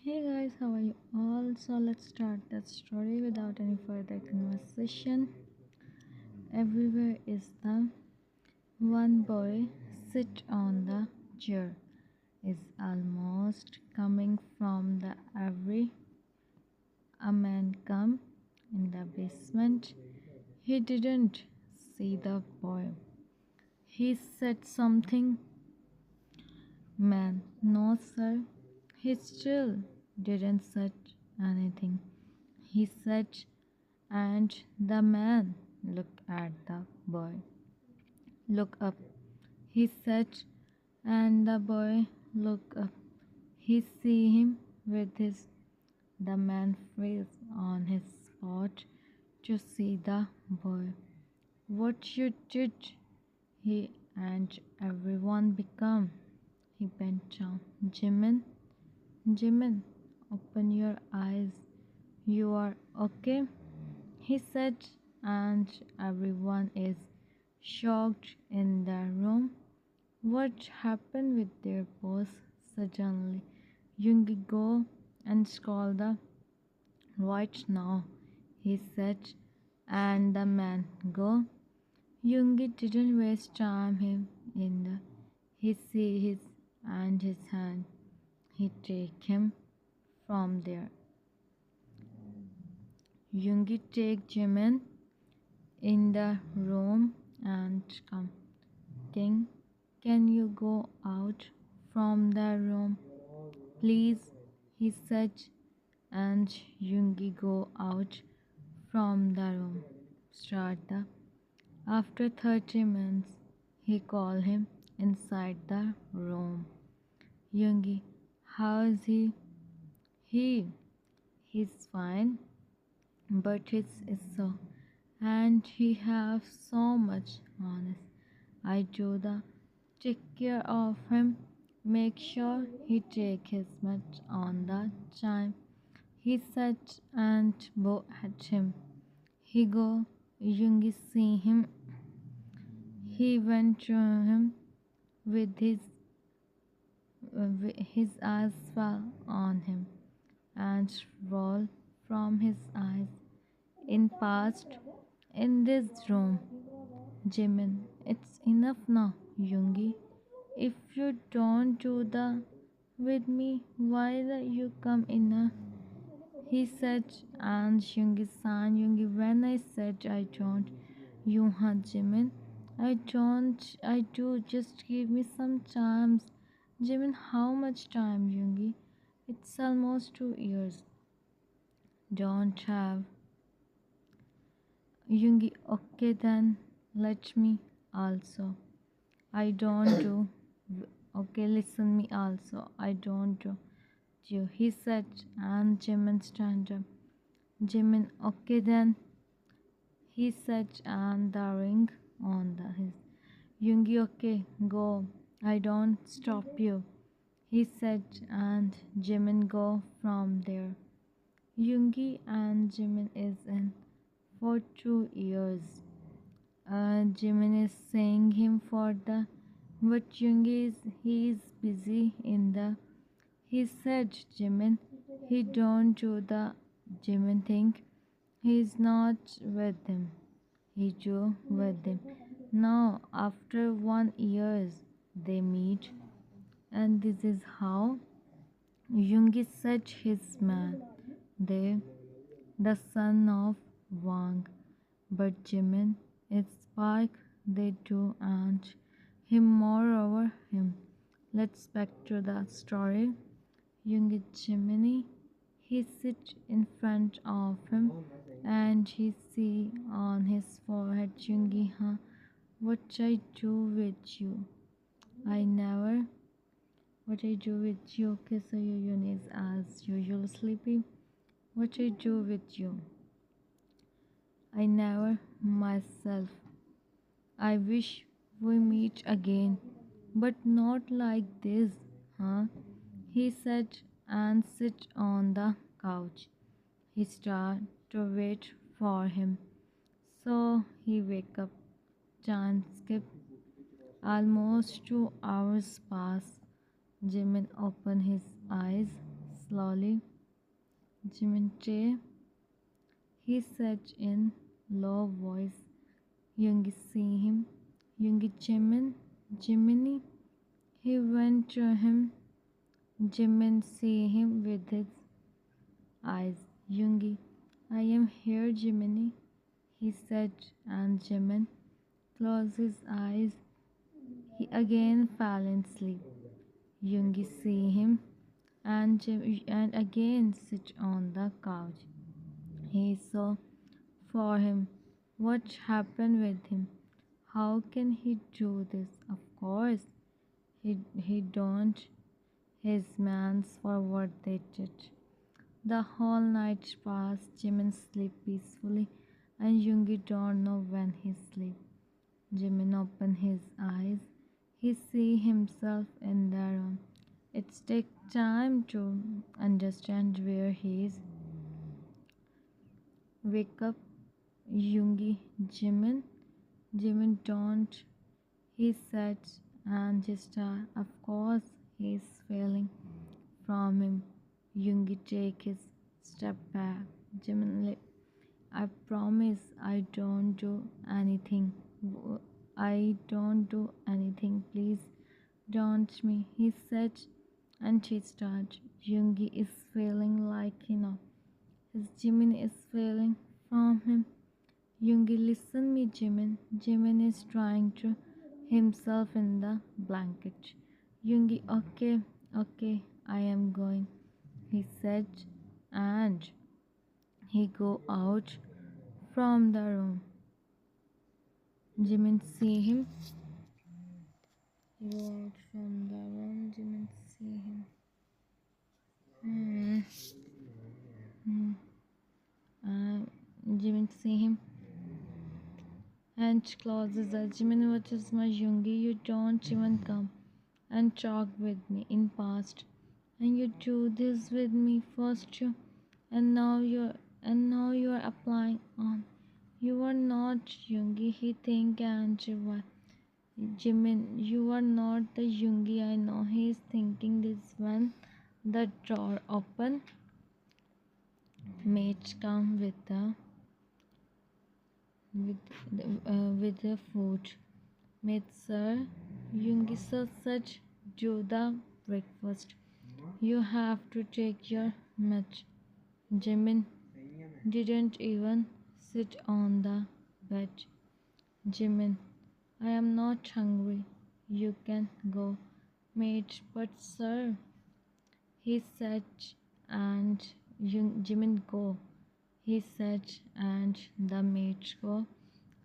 Hey guys, how are you all? So let's start that story without any further conversation. Everywhere is the one boy sit on the chair is almost coming from the every a man come in the basement. He didn't see the boy. He said something. Man, no sir. He still didn't say anything. He said, and the man looked at the boy. Look up, he said, and the boy looked up. He see him with his the man freeze on his spot to see the boy. What you did, he and everyone become. He bent down. Jimin, Jimin, open your eyes. You are okay? He said, and everyone is shocked in the room. What happened with their boss? Suddenly, Yoongi go and call the right now, he said, and the man go. Yoongi didn't waste time him in the he see his and his hand. He take him from there. Yoongi take Jimin in the room and come. King, can you go out from the room, please? He said, and Yoongi go out from the room. Start the. After 30 minutes, he called him inside the room. Yoongi, how is he? He, he's fine, but it's so, and he have so much on his. I do the take care of him, make sure he take his much on the time. He sat and bow at him. He go, Yoongi see him. He went to him with his eyes fell on him and rolled from his eyes in past in this room. Jimin, it's enough now, Yoongi. If you don't do the with me, why the you come in a he said, and Yoongi-san, Yoongi, when I said I don't, you had Jimin. I don't, I do, just give me some time. Jimin, how much time, Yoongi? It's almost 2 years. Don't have. Yoongi, okay then, let me also. I don't do. Okay, listen me also. I don't do. You, he said, and Jimin stand up. Jimin, okay then, he said, and the ring on his. Yoongi, okay, go. I don't stop you, he said, and Jimin go from there. Yoongi and Jimin is in for 2 years. Jimin is saying him for the, but Yoongi is he is busy in the. He said, Jimin, he don't do the. Jimin think he's not with him. He do with him. Now after 1 years they meet, and this is how Yoongi said his man. They the son of Wang, but Jimin is Spike they do and him moreover him. Let's back to the story. Young Jiminy, he sit in front of him and he see on his forehead, Jungi, huh? What I do with you? I never. What I do with you? Okay, so your is as usual sleepy. What I do with you? I never myself. I wish we meet again, but not like this, huh? He said and sit on the couch. He started to wait for him. So he wake up. Time skip. Almost 2 hours pass. Jimin opened his eyes. slowly. Jimin Che, he said in low voice. Yoongi see him. Yoongi Jimin, Jiminy. He went to him. Jimin see him with his eyes. Yoongi, I am here, Jiminy, he said, and Jimin closed his eyes. He again fell in sleep. Yoongi see him and again sit on the couch. He saw for him what happened with him. How can he do this? Of course, he don't his mans for what they did. The whole night passed. Jimin sleep peacefully, and Yoongi don't know when he sleep. Jimin opened his eyes. He see himself in the room. It takes time to understand where he is. Wake up, Yoongi, Jimin. Jimin don't. He said, and just of course he's failing from him. Yoongi take his step back. Jimin, I promise I don't do anything. I don't do anything. Please don't me. He said, and she started. Yoongi is feeling like his Jimin is feeling from him. Yoongi, listen me, Jimin. Jimin is trying to himself in the blanket. Yoongi, okay, okay, I am going, he said, and he go out from the room. Jimin see him. He go out from the room. Jimin see him. Hmm. Hmm. Jimin see him and closes eyes. Jimin, what is my Yoongi? You don't even come and talk with me in past, and you do this with me first too, and now you're applying on. You are not Yoongi. He think and why? Jimin, you are not the Yoongi I know. He is thinking this when the door open. Mates come with the food. Mate sir, Yoongi sir said do the breakfast. You have to take your match. Jimin didn't even sit on the bed. Jimin, I am not hungry. You can go, mate. But sir, he said, and Jimin go. He said, and the mate go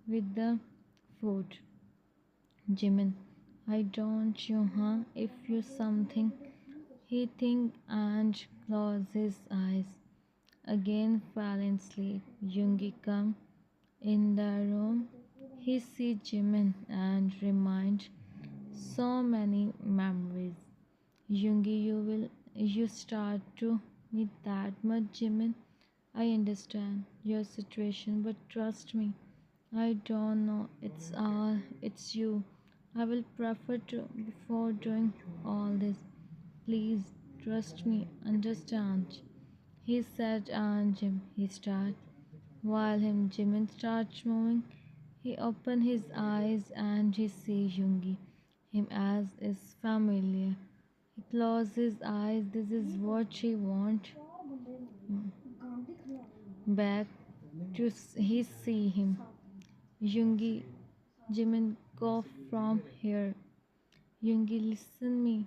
with the food. Jimin, I don't you, huh? If you something, he think and close his eyes. Again fell in sleep. Yoongi come in the room. He see Jimin and remind so many memories. Yoongi, you start to need that much, Jimin. I understand your situation, but trust me, I don't know. It's you. I will prefer to before doing all this. Please trust me, understand. He said, and he started. While Jimin starts moving, he opened his eyes and he see Yoongi, him as is familiar. He closed his eyes. This is what she want. Back to he see him. Yoongi, Jimin, go from here. Yoongi, listen me.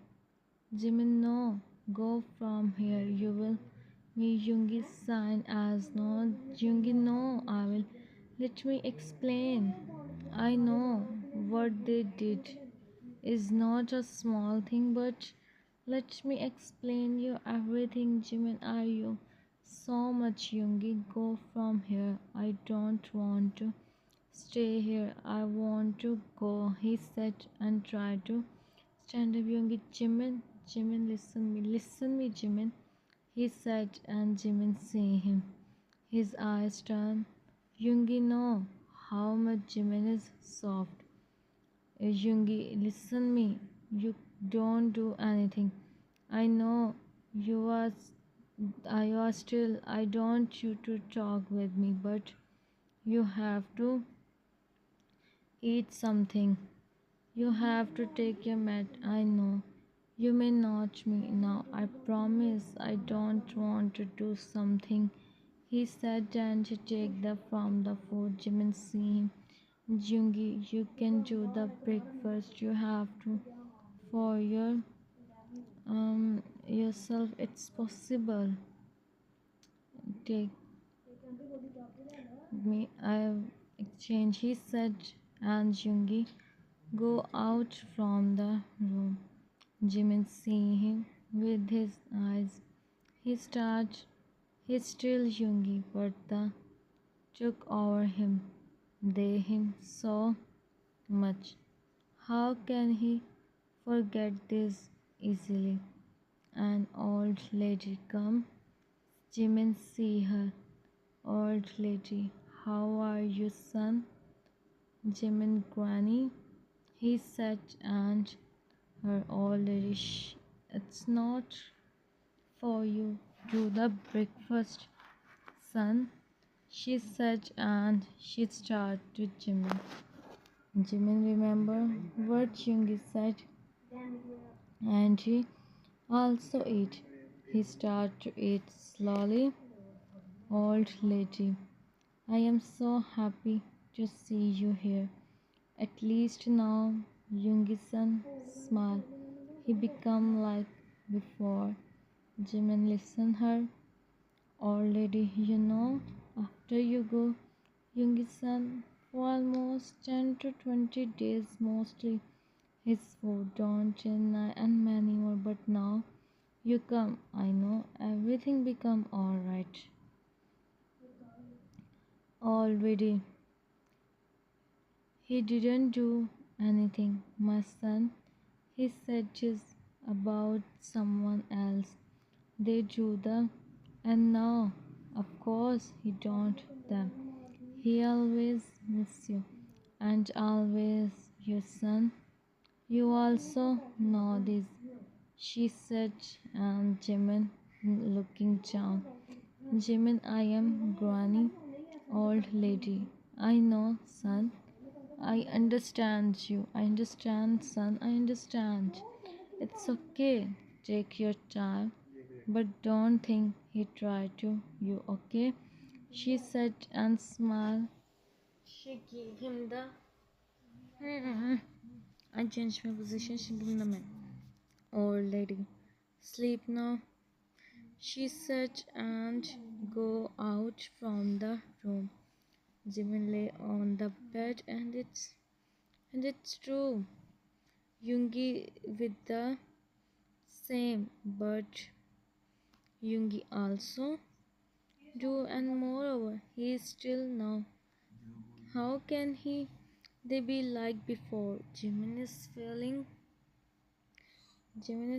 Jimin, no, go from here. You will me Yoongi sign as no. Yoongi, no, I will. Let me explain. I know what they did is not a small thing, but let me explain you everything. Jimin, are you so much Yoongi? Go from here. I don't want to stay here. I want to go, he said and tried to stand up. Yoongi, Jimin, Jimin, listen me, Jimin, he said, and Jimin see him. His eyes turned. Yoongi know how much Jimin is soft. Yoongi, listen me. You don't do anything. I know you are I was still, I don't you to talk with me, but you have to eat something. You have to take your mat. I know. You may not me now. I promise I don't want to do something. He sat down to take the from the food. Jimin see him. Yoongi, you can do the breakfast. You have to for yourself. It's possible. Take me. I've exchanged. He said, and Yoongi, go out from the room. Jimin see him with his eyes. He starts. He's still Yoongi, but the took over him. They him so much. How can he forget this easily? An old lady come. Jimin see her. Old lady, how are you, son? Jimin granny. He said, and her old lady. It's not for you. Do the breakfast, son. She said, and she started to Jimin. Jimin remembered what Yoongi said, and he also ate. He started to eat slowly. Old lady, I am so happy to see you here. At least now, Yoongi-san smiled. He became like before. Jimin listened her. Already, after you go, Yoongi-san, for almost 10 to 20 days, mostly his food, don't and many more. But now you come, I know everything become alright. Already, he didn't do anything, my son. He said just about someone else. They do the, and now, of course, he don't them. He always miss you, and always your son. You also know this, she said, and Jimin looking down. Jimin, I am granny, old lady. I know, son. I understand you. I understand, son. I understand. It's okay. Take your time. But don't think he tried to you, okay? She said and smiled. She gave him the. I changed my position. She gave him the man. Old lady. Sleep now. She said and go out from the room. Jimin lay on the bed and it's true. Yoongi with the same, but Yoongi also do and moreover he is still now. How can they be like before? Jimin is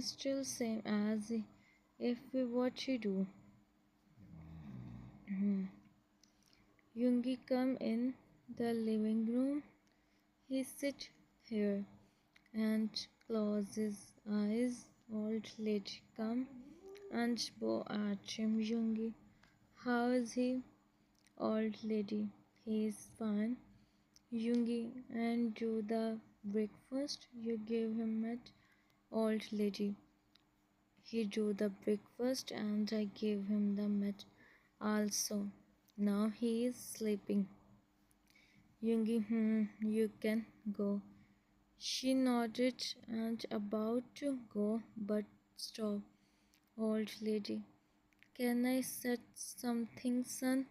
still same as if we what he do. Yoongi come in the living room. He sit here and close his eyes. Old lady come and bow at him. Yoongi, how is he? Old lady, he is fine. Yoongi, and do the breakfast you gave him at. Old lady, he do the breakfast and I gave him the mat also. Now he is sleeping. Yoongi, you can go. She nodded and about to go, but stopped. Old lady, can I set something, son?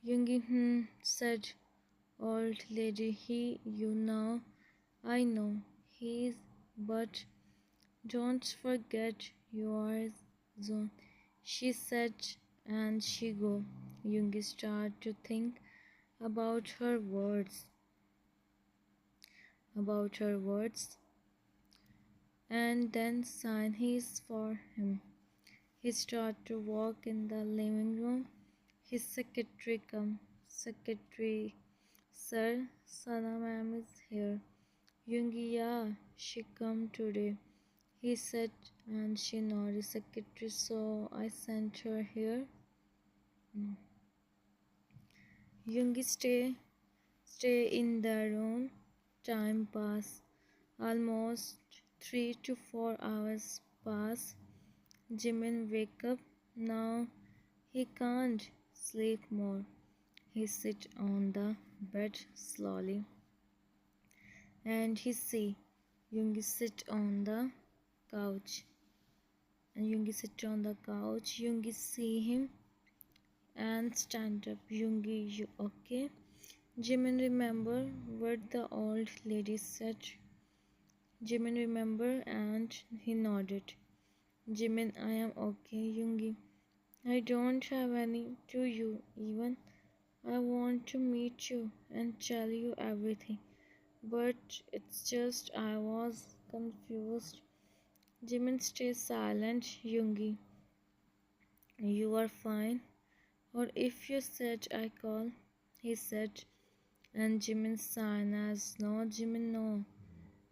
Yoongi, said. Old lady, you know, I know, he's, but don't forget your zone. She said, and she go. Yoongi started to think about her words, and then sign his for him. He started to walk in the living room. His secretary come. Secretary, sir, Sana ma'am is here. Yoongi, yeah, she come today. he said, and she nodded. Secretary, so I sent her here. Yoongi, stay in the room. Time pass. Almost 3 to 4 hours pass. Jimin wake up. Now he can't sleep more. He sit on the bed slowly, and he see Yoongi sit on the couch. And Yoongi sit on the couch. Yoongi see him and stand up. Yoongi, you okay? Jimin remember what the old lady said. Jimin remember and he nodded. Jimin, I am okay. Yoongi, I don't have any to you even. I want to meet you and tell you everything. But it's just I was confused. Jimin stay silent. Yoongi, you are fine. Or if you said I call, he said, and Jimin sighed as no, Jimin, no,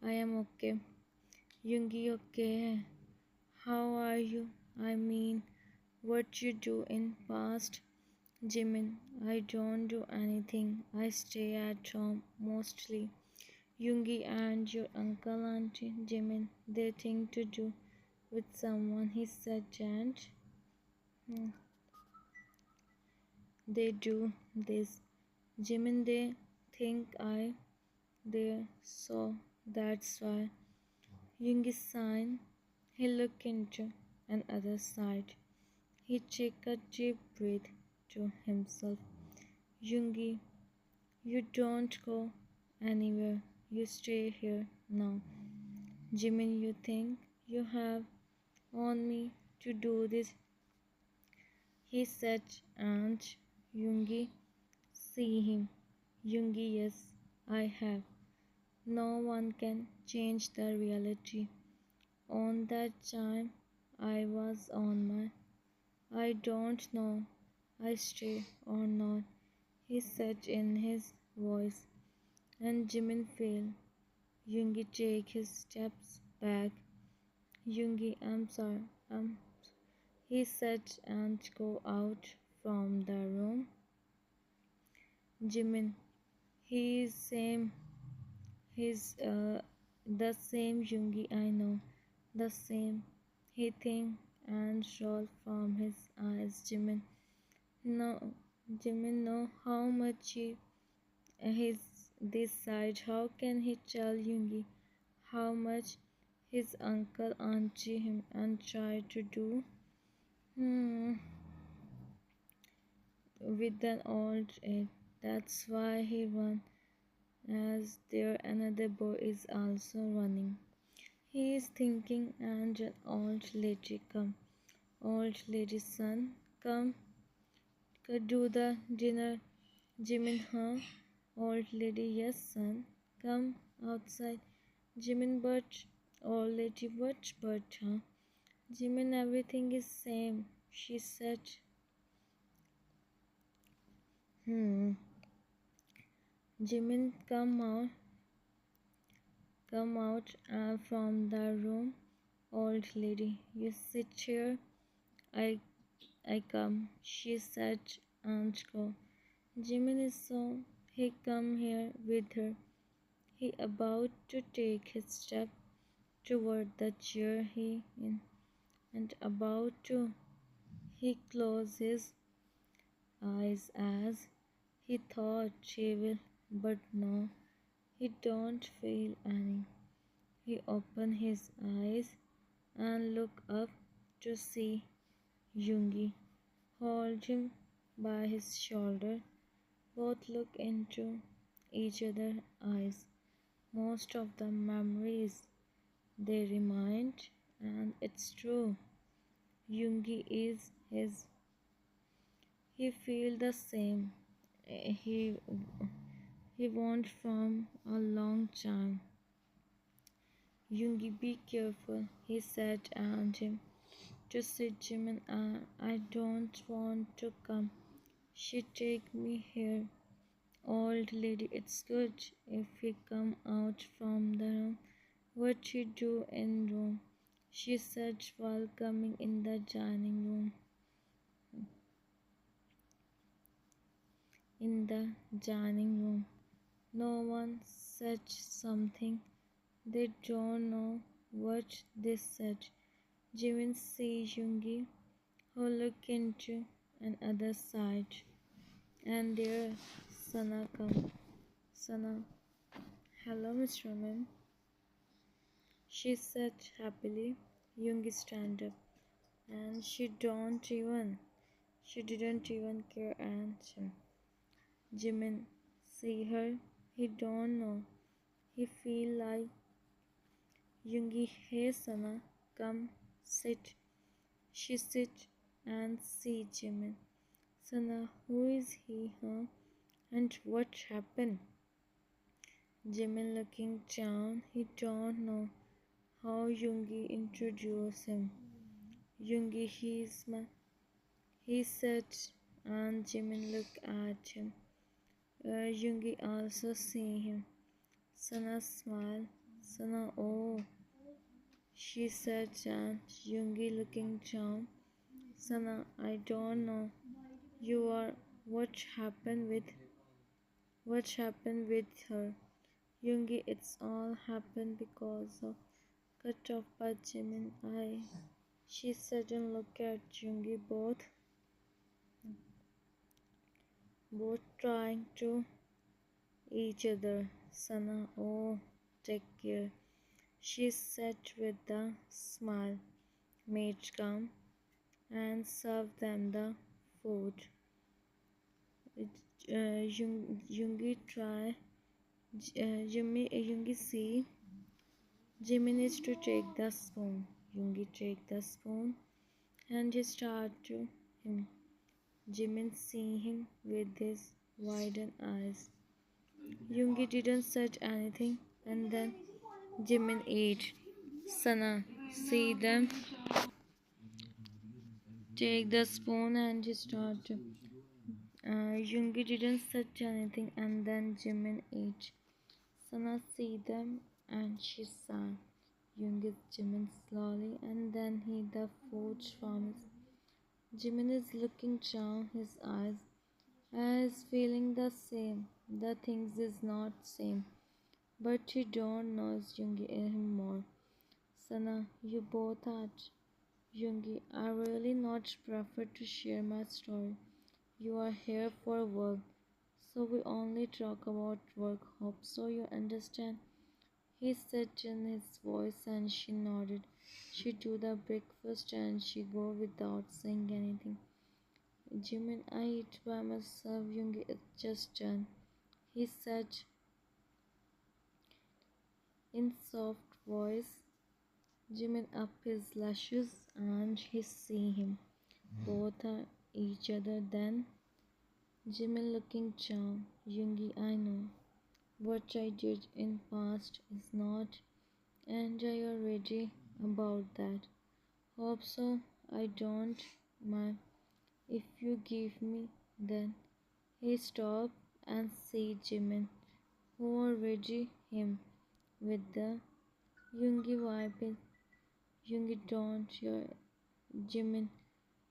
I am okay. Yoongi, okay. How are you? I mean, what you do in past? Jimin, I don't do anything. I stay at home mostly. Yoongi and your uncle auntie Jimin, they think to do with someone, he said, and they do this. Jimin, they think I there, so that's why. Yoongi sighed. He looked into another side. He took a deep breath to himself. Yoongi, you don't go anywhere. You stay here now. Jimin, you think you have on me to do this? He said, and Yoongi, see him. Yoongi, yes, I have. No one can change the reality. On that time, I was on my. I don't know. I stay or not, he said in his voice, and Jimin fell. Yoongi take his steps back. Yoongi, I'm sorry. He said and go out from the room. Jimin, he is same. He's the same Yoongi I know. The same. He think and roll from his eyes. Jimin, no. Jimin know how much he's this side. How can he tell Yoongi how much his uncle auntie him and try to do with an old age? That's why he run as there another boy is also running. He is thinking and an old lady come. Old lady's son come do the dinner. Jimin, huh? Old lady, yes, son. Come outside. Jimin, but old lady, what but, huh? Jimin, everything is same. She said, hmm. Jimin, come out from the room. Old lady, you sit here. I, I come. She said, and go. Jimin is so. He come here with her. He about to take his step toward the chair he in, and about to. He closed his eyes as he thought she will, but no, he don't feel any. He opened his eyes and looked up to see Yoongi hold him by his shoulder. Both look into each other's eyes. Most of the memories they remind, and it's true. Yoongi is his. He feel the same. He want from a long time. Yoongi, be careful, he said, and him to sit Jimin. I don't want to come. She take me here. Old lady, it's good if we come out from the room. What you do in room? she said while coming in the dining room. In the dining room, no one said something. They don't know what they said. Jimin sees Yoongi, who look into another side, and there Sana come. Sana, hello, Mr. Man. She said happily. Yoongi stand up, and she didn't even care. And Jimin see her. He don't know. He feel like Yoongi, hey Sana, come sit. She sit and see Jimin. Sana, who is he, huh? And what happened? Jimin looking down, he don't know how Yoongi introduced him. Yoongi, he said, and Jimin looked at him. Yoongi also see him. Sana smiled. Sana, oh, she said, and Yoongi looking down. Sana, I don't know. You are what happened with her? Yoongi, it's all happened because of cut off by Jimin. She said and looked at Yoongi, both trying to each other. Sana, oh, take care. She said with a smile. Made come and serve them the food. Yoongi try. Yoongi see. Jimin is to take the spoon. Yoongi take the spoon and he start to him. Jimin see him with his widened eyes. Yoongi didn't say anything and then Jimin ate. Sana see them take the spoon and he start to. Yoongi didn't say anything and then Jimin ate. Sana see them and she sighed. Yoongi Jimin slowly and then he the food from Jimin is looking down his eyes as feeling the same. The things is not same. But he don't know Yoongi anymore. Sana, you both are Yoongi. I really not prefer to share my story. You are here for work, so we only talk about work. Hope so you understand. He said in his voice and she nodded. She do the breakfast and she go without saying anything. Jimin, I eat by myself. Yoongi, it's just done. He said in soft voice. Jimin up his lashes and he see him. Both are each other then. Jimin looking down. Yoongi, I know. What I did in past is not and I already about that. Hope so. I don't mind if you give me then. He stopped and see Jimin, who already him with the Yoongi wiping. Yoongi don't your Jimin,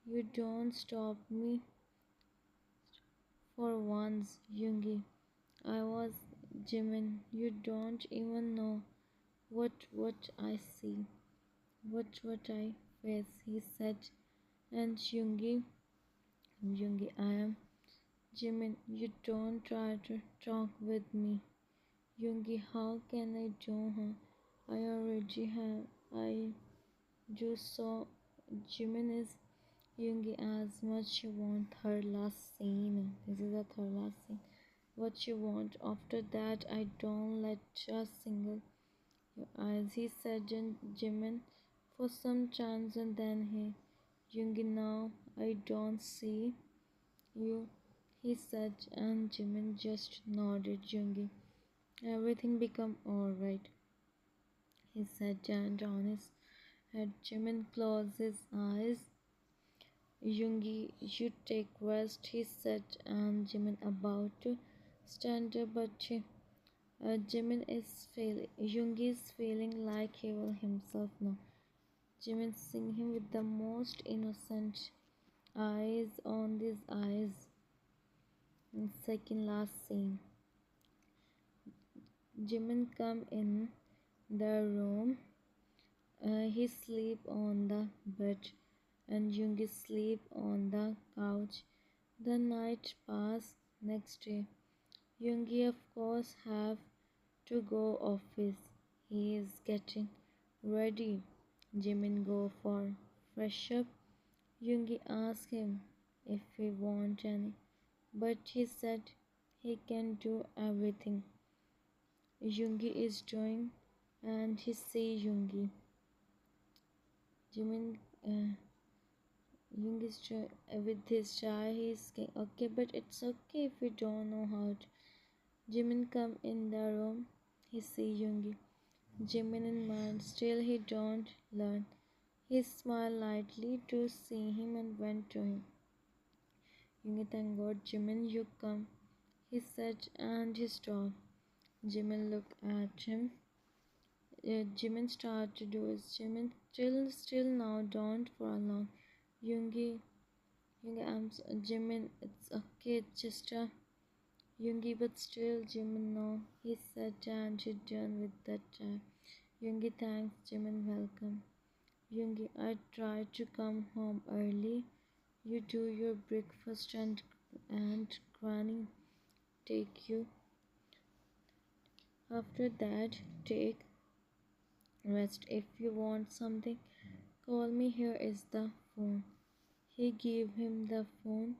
you don't stop me for once, Yoongi. I was Jimin, you don't even know what I see. What I face, he said, and Yoongi, I am Jimin. You don't try to talk with me, Yoongi. How can I do? Huh? I already have. I do so. Jimin is Yoongi as much you want. Her last scene. This is the third last scene. What you want. After that, I don't let a single your eyes. He said, Jimin, for some chance, and then he. Yoongi, now I don't see you, he said, and Jimin just nodded. Yoongi, everything become alright, he said, and on his head. Jimin closed his eyes. Yoongi, you take rest, he said, and Jimin about to stand up, but Jimin is feeling. Yoongi is feeling like he will himself now. Jimin seeing him with the most innocent eyes on these eyes. In second last scene, Jimin come in the room. He sleep on the bed and Yoongi sleep on the couch. The night pass. Next day, Yoongi of course have to go office. He is getting ready. Jimin go for fresh up. Yoongi ask him if he want any, but he said he can do everything Yoongi is doing, and he see Yoongi. Jimin Yoongi is with his chai. He's okay, but it's okay if we don't know how to. Jimin come in the room. He see Yoongi. Jimin in mind, still he don't learn. He smiled lightly to see him and went to him. Yoongi, thank God, Jimin, you come, he said, and he stopped. Jimin looked at him. Jimin started to do his Jimin, still now, don't for long. Yoongi, Jimin, it's okay, just Yoongi, but still, Jimin, no, he said, and he done with that time. Yoongi, thanks, Jimin, welcome. Yoongi, I tried to come home early. You do your breakfast and Granny take you. After that, take rest. If you want something, call me. Here is the phone. He gave him the phone.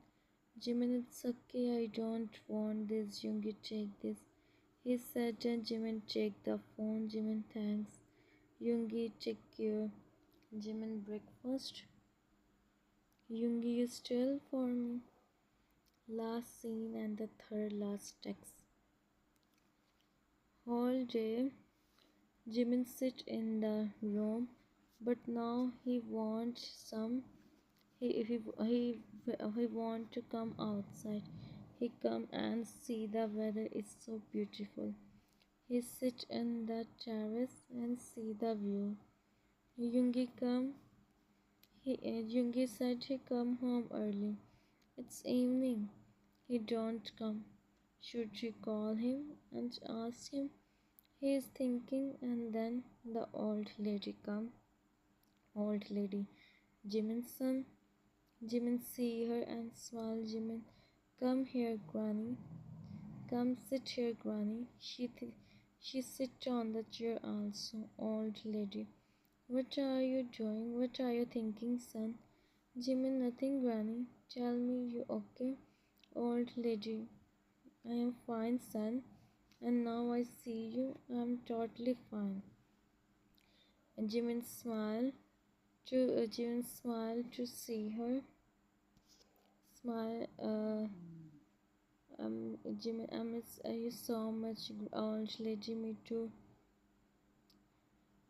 Jimin, it's okay. I don't want this. Yoongi, take this. He said, and Jimin, take the phone. Jimin, thanks. Yoongi, take care. Jimin, breakfast. Yoongi, you still for me. Last scene and the third last text. Whole day, Jimin sit in the room, but now he wants some. He want to come outside. He come and see the weather is so beautiful. He sit in the terrace and see the view. Yoongi come. Yoongi said he come home early. It's evening. He don't come. Should she call him and ask him? He is thinking, and then the old lady come. Old lady, Jimin's son. Jimin see her and smile. Jimin, come here, Granny. Come sit here, Granny. She sit on the chair also. Old lady, what are you doing? What are you thinking, son? Jimin, nothing, Granny. Tell me, you okay? Old lady, I am fine, son. And now I see you. I am totally fine. And Jimin smiled to see her. Smile. Jimin, I miss you so much, old lady. Me too.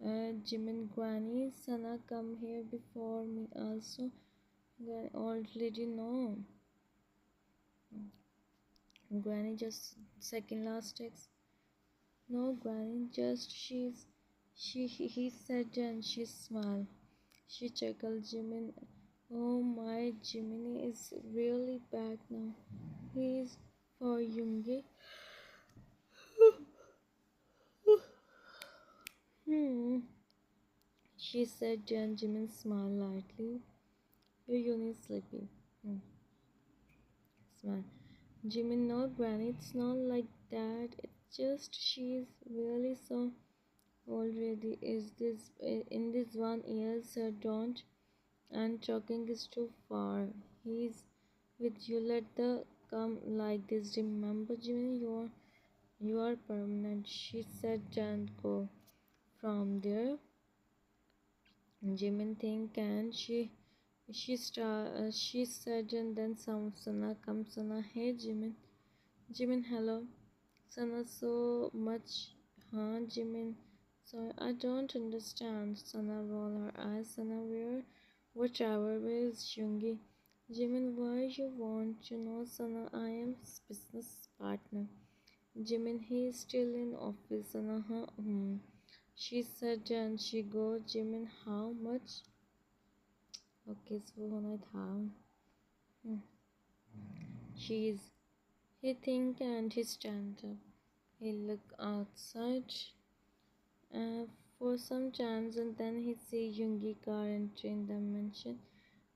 Jimin, Granny, Sana, come here before me also. Old lady, no. Granny, just second last text. No, Granny, just he said, and she smiled. She chuckled. Jimin, oh my, Jiminy is really back now. He is for Yoongi. Hmm. She said, and Jimin smiled lightly. Your Yoon is sleepy. Smile. Jimin, no, Granny, it's not like that. It's just she's really so already. Is this in this 1 year, sir? Don't. And talking is too far. He's with you. Let the come like this. Remember, Jimmy, you are permanent. She said, and go. From there, Jimin think, and she said, and then some Sana comes. Sana, hey Jimin. Jimin, hello. Sana, so much, huh? Jimin, sorry, I don't understand. Sana roll her eyes. Sana, whatever, where is Yoongi? Jimin, why you want to know? Sana, I am his business partner. Jimin, he is still in office. Sana, huh? She said and she goes, Jimin, how much? Okay, so होना था. She's. He think and he stand up. He look outside uh, for some chance and then he see Yoongi car entering the mansion.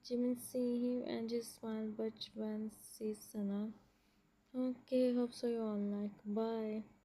Jimin see him and he smile but when sees Sana. Okay, hope so you all like. Bye.